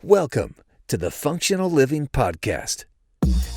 Welcome to the Functional Living Podcast,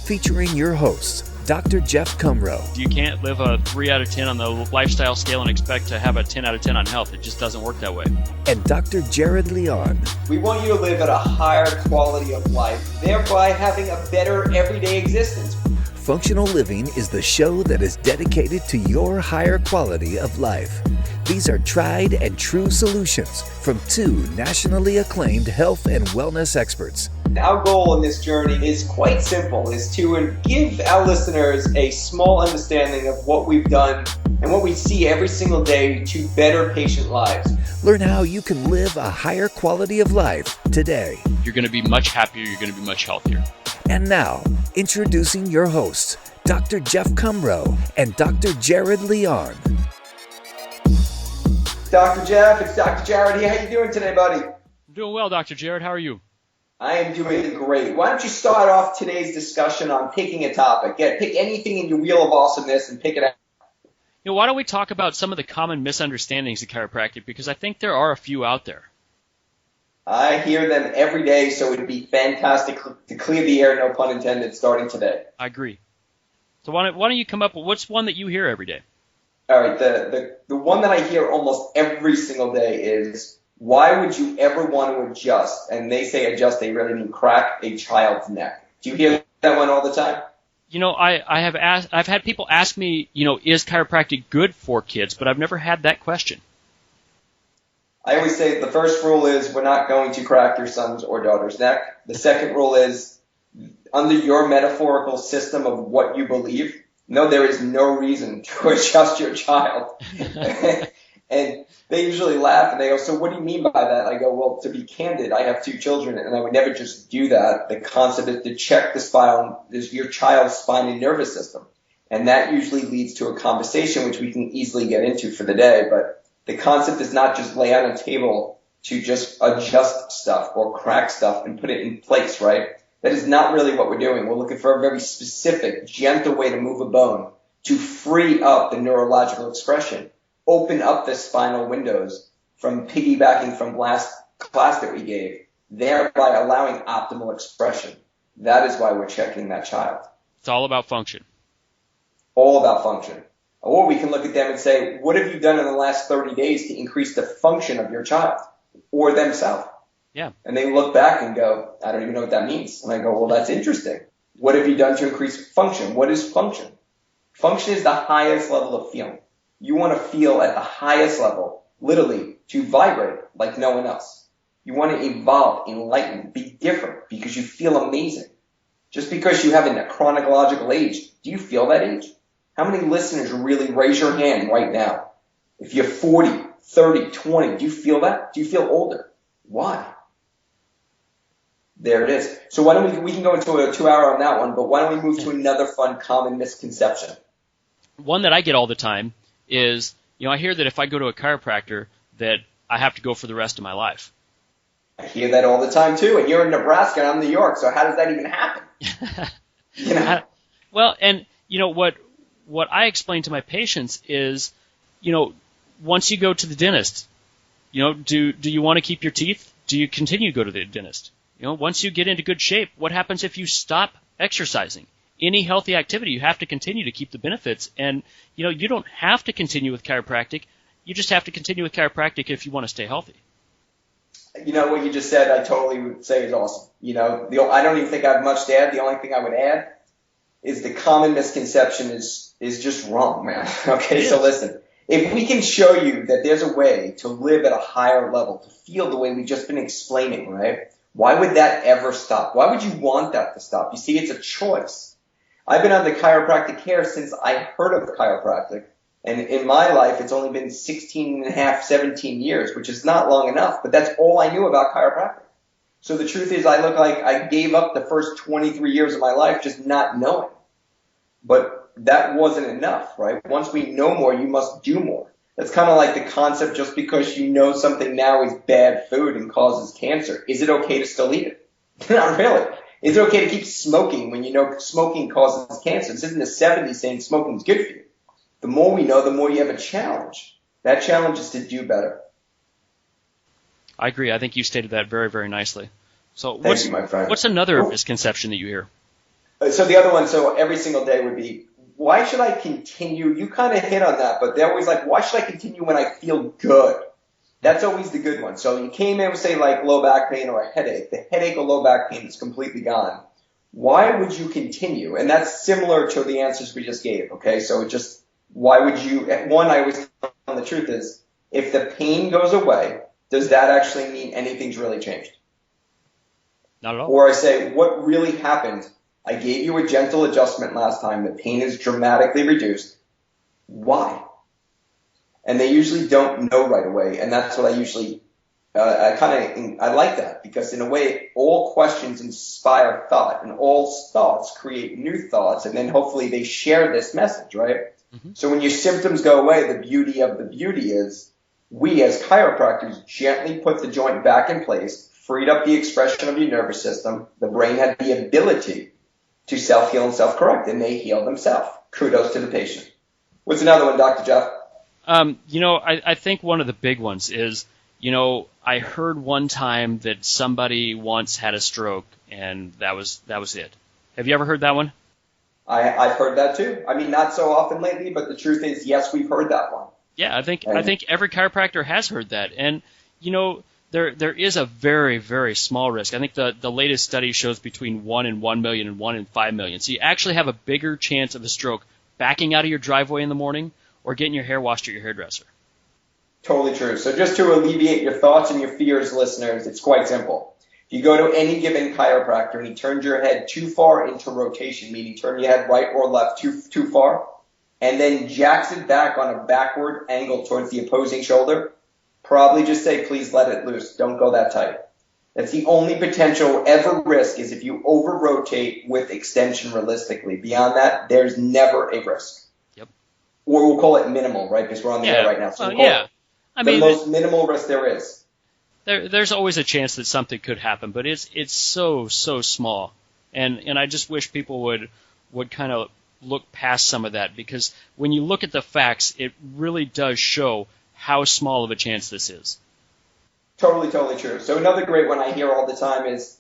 featuring your hosts, Dr. Jeff Cumro. You can't live a 3 out of 10 on the lifestyle scale and expect to have a 10 out of 10 on health. It just doesn't work that way. And Dr. Jared Leon. We want you to live at a higher quality of life, thereby having a better everyday existence. Functional Living is the show that is dedicated to your higher quality of life. These are tried and true solutions from two nationally acclaimed health and wellness experts. Our goal in this journey is quite simple, is to give our listeners a small understanding of what we've done and what we see every single day to better patient lives. Learn how you can live a higher quality of life today. You're going to be much happier. You're going to be much healthier. And now, introducing your hosts, Dr. Jeff Cumro and Dr. Jared Leon. Dr. Jeff, it's Dr. Jared here. How you doing today, buddy? I'm doing well, Dr. Jared. How are you? I am doing great. Why don't you start off today's discussion on picking a topic? Pick anything in your wheel of awesomeness and pick it out. Why don't we talk about some of the common misunderstandings of chiropractic, because I think there are a few out there. I hear them every day, so it would be fantastic to clear the air, no pun intended, starting today. I agree. So why don't you come up with what's one that you hear every day? All right, the one that I hear almost every single day is, why would you ever want to adjust? And they say adjust, they really mean crack a child's neck. Do you hear that one all the time? I've had people ask me, is chiropractic good for kids? But I've never had that question. I always say the first rule is we're not going to crack your son's or daughter's neck. The second rule is, under your metaphorical system of what you believe, no, there is no reason to adjust your child. And they usually laugh and they go, so what do you mean by that? I go, well, to be candid, I have 2 children and I would never just do that. The concept is to check your child's spine and nervous system. And that usually leads to a conversation, which we can easily get into for the day. But the concept is not just lay on a table to just adjust stuff or crack stuff and put it in place, right? That is not really what we're doing. We're looking for a very specific, gentle way to move a bone to free up the neurological expression, open up the spinal windows from piggybacking from last class that we gave, thereby allowing optimal expression. That is why we're checking that child. It's all about function. All about function. Or we can look at them and say, what have you done in the last 30 days to increase the function of your child or themselves? Yeah. And they look back and go, I don't even know what that means. And I go, well, that's interesting. What have you done to increase function? What is function? Function is the highest level of feeling. You want to feel at the highest level, literally, to vibrate like no one else. You want to evolve, enlighten, be different because you feel amazing. Just because you have a chronological age, do you feel that age? How many listeners really raise your hand right now? If you're 40, 30, 20, do you feel that? Do you feel older? Why? There it is. So why don't we can go into a 2-hour on that one, but why don't we move to another fun common misconception? One that I get all the time is, I hear that if I go to a chiropractor that I have to go for the rest of my life. I hear that all the time too, and you're in Nebraska and I'm in New York, so how does that even happen? Well, and what I explain to my patients is, once you go to the dentist, do you want to keep your teeth? Do you continue to go to the dentist? Once you get into good shape, what happens if you stop exercising? Any healthy activity, you have to continue to keep the benefits. And, you don't have to continue with chiropractic. You just have to continue with chiropractic if you want to stay healthy. What you just said, I totally would say is awesome. I don't even think I have much to add. The only thing I would add is the common misconception is just wrong, man. Okay, so listen. If we can show you that there's a way to live at a higher level, to feel the way we've just been explaining, right? Why would that ever stop? Why would you want that to stop? You see, it's a choice. I've been under chiropractic care since I heard of chiropractic. And in my life, it's only been 16 and a half, 17 years, which is not long enough, but that's all I knew about chiropractic. So the truth is, I look like I gave up the first 23 years of my life just not knowing. But that wasn't enough, right? Once we know more, you must do more. That's kind of like the concept, just because you know something now is bad food and causes cancer, is it okay to still eat it? Not really. Is it okay to keep smoking when you know smoking causes cancer? This isn't the 70s saying smoking's good for you. The more we know, the more you have a challenge. That challenge is to do better. I agree. I think you stated that very, very nicely. So Thank you, my friend. what's another misconception that you hear? So the other one, so every single day would be, why should I continue? You kind of hit on that, but they're always like, why should I continue when I feel good? That's always the good one. So you came in with, say, like low back pain or a headache. The headache or low back pain is completely gone. Why would you continue? And that's similar to the answers we just gave, okay? So just, why would you, one, I always tell them the truth is, if the pain goes away, does that actually mean anything's really changed? Not at all. Or I say, what really happened? I gave you a gentle adjustment last time. The pain is dramatically reduced. Why? And they usually don't know right away. And that's what I usually, I like that, because in a way, all questions inspire thought, and all thoughts create new thoughts. And then hopefully they share this message, right? Mm-hmm. So when your symptoms go away, the beauty of the beauty is we as chiropractors gently put the joint back in place, freed up the expression of your nervous system. The brain had the ability to self-heal and self-correct, and they heal themselves. Kudos to the patient. What's another one, Dr. Jeff? I think one of the big ones is, I heard one time that somebody once had a stroke, and that was it. Have you ever heard that one? I've heard that too. I mean, not so often lately, but the truth is, yes, we've heard that one. Yeah, I think every chiropractor has heard that, and there is a very, very small risk. I think the latest study shows between 1 in 1 million and 1 in 5 million. So you actually have a bigger chance of a stroke backing out of your driveway in the morning or getting your hair washed at your hairdresser. Totally true. So just to alleviate your thoughts and your fears, listeners, it's quite simple. If you go to any given chiropractor and he turns your head too far into rotation, meaning turn your head right or left too far, and then jacks it back on a backward angle towards the opposing shoulder, probably just say, please let it loose. Don't go that tight. That's the only potential ever risk, is if you over-rotate with extension realistically. Beyond that, there's never a risk. Yep. Or we'll call it minimal, right? Because we're on the air right now. So the most minimal risk there is. There's always a chance that something could happen, but it's so small. And I just wish people would kind of look past some of that, because when you look at the facts, it really does show how small of a chance this is. Totally true. So another great one I hear all the time is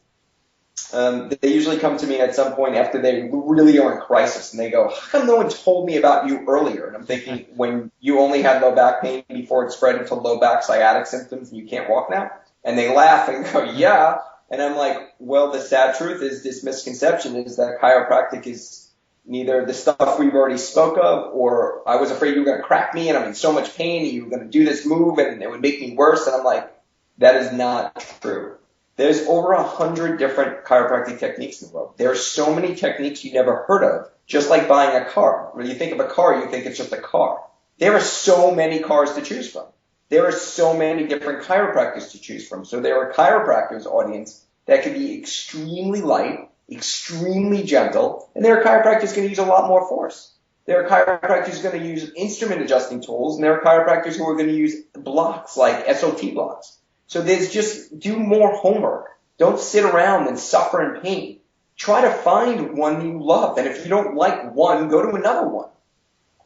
they usually come to me at some point after they really are in crisis, and they go, how come no one told me about you earlier? And I'm thinking, when you only had low back pain before it spread into low back sciatic symptoms and you can't walk now? And they laugh and go, yeah. And I'm like, well, the sad truth is, this misconception is that chiropractic is neither the stuff we've already spoke of, or I was afraid you were going to crack me and I'm in so much pain and you were going to do this move and it would make me worse. And I'm like, that is not true. There's over 100 different chiropractic techniques in the world. There are so many techniques you never heard of, just like buying a car. When you think of a car, you think it's just a car. There are so many cars to choose from. There are so many different chiropractors to choose from. So there are chiropractors, audience, that can be extremely light, extremely gentle, and there are chiropractors going to use a lot more force. There are chiropractors going to use instrument adjusting tools, and there are chiropractors who are going to use blocks like SOT blocks. So there's just, do more homework. Don't sit around and suffer in pain. Try to find one you love, and if you don't like one, go to another one.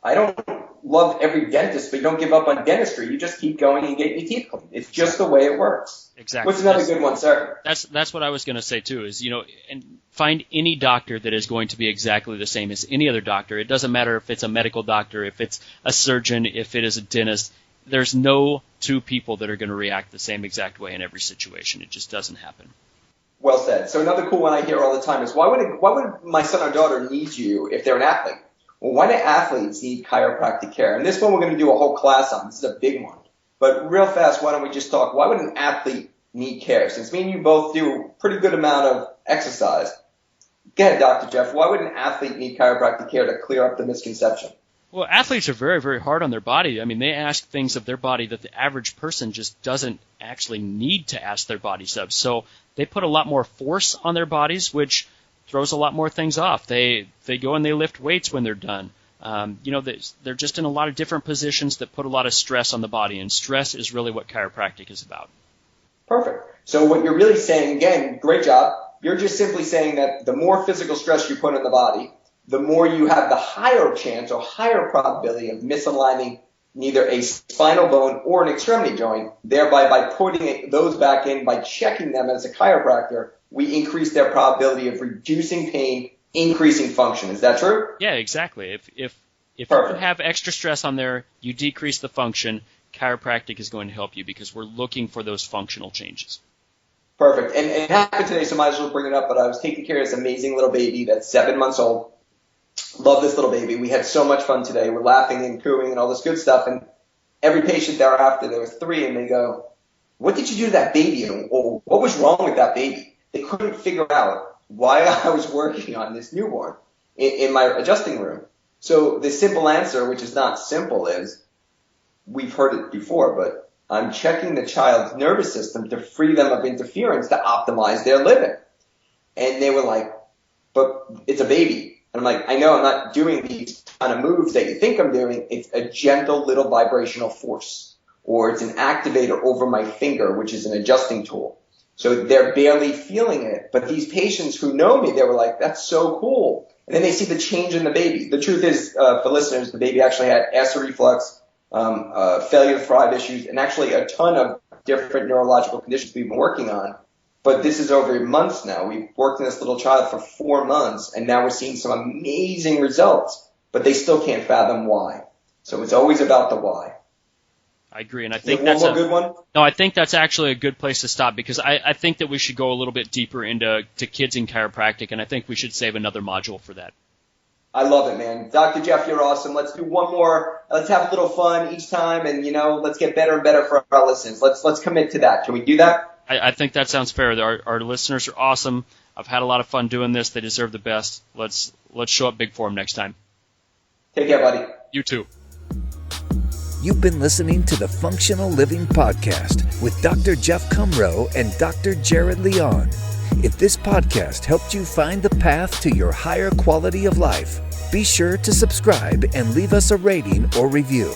I don't love every dentist, but you don't give up on dentistry. You just keep going and get your teeth cleaned. It's just the way it works. Exactly. What's another good one, sir? That's what I was going to say too, is, and find any doctor that is going to be exactly the same as any other doctor. It doesn't matter if it's a medical doctor, if it's a surgeon, if it is a dentist. There's no two people that are going to react the same exact way in every situation. It just doesn't happen. Well said. So another cool one I hear all the time is, why would my son or daughter need you if they're an athlete? Well, why do athletes need chiropractic care? And this one we're going to do a whole class on. This is a big one. But real fast, why don't we just talk, why would an athlete need care? Since me and you both do a pretty good amount of exercise. Go ahead, Dr. Jeff. Why would an athlete need chiropractic care to clear up the misconception? Well, athletes are very, very hard on their body. I mean, they ask things of their body that the average person just doesn't actually need to ask their bodies of. So they put a lot more force on their bodies, which throws a lot more things off. They go and they lift weights when they're done. They're just in a lot of different positions that put a lot of stress on the body, and stress is really what chiropractic is about. Perfect. So what you're really saying, again, great job. You're just simply saying that the more physical stress you put on the body, the more you have the higher chance or higher probability of misaligning neither a spinal bone or an extremity joint. Thereby, by putting those back in, by checking them as a chiropractor, we increase their probability of reducing pain, increasing function. Is that true? Yeah, exactly. If you Perfect. have extra stress on there, you decrease the function. Chiropractic is going to help you because we're looking for those functional changes. Perfect. And it happened today, so I might as well bring it up, but I was taking care of this amazing little baby that's 7 months old. Love this little baby. We had so much fun today. We're laughing and cooing and all this good stuff. And every patient thereafter, there was 3, and they go, what did you do to that baby? Or what was wrong with that baby? They couldn't figure out why I was working on this newborn in my adjusting room. So the simple answer, which is not simple, is we've heard it before, but I'm checking the child's nervous system to free them of interference to optimize their living. And they were like, but it's a baby. And I'm like, I know I'm not doing these kind of moves that you think I'm doing. It's a gentle little vibrational force, or it's an activator over my finger, which is an adjusting tool. So they're barely feeling it. But these patients who know me, they were like, that's so cool. And then they see the change in the baby. The truth is, for listeners, the baby actually had acid reflux, failure to thrive issues, and actually a ton of different neurological conditions we've been working on. But this is over months now. We've worked on this little child for 4 months, and now we're seeing some amazing results. But they still can't fathom why. So it's always about the why. I agree, and I think that's a good one. No, I think that's actually a good place to stop because I think that we should go a little bit deeper into kids in chiropractic, and I think we should save another module for that. I love it, man. Dr. Jeff, you're awesome. Let's do one more. Let's have a little fun each time, and let's get better and better for our listeners. Let's commit to that. Can we do that? I think that sounds fair. Our listeners are awesome. I've had a lot of fun doing this. They deserve the best. Let's show up big for them next time. Take care, buddy. You too. You've been listening to the Functional Living Podcast with Dr. Jeff Cumro and Dr. Jared Leon. If this podcast helped you find the path to your higher quality of life, be sure to subscribe and leave us a rating or review.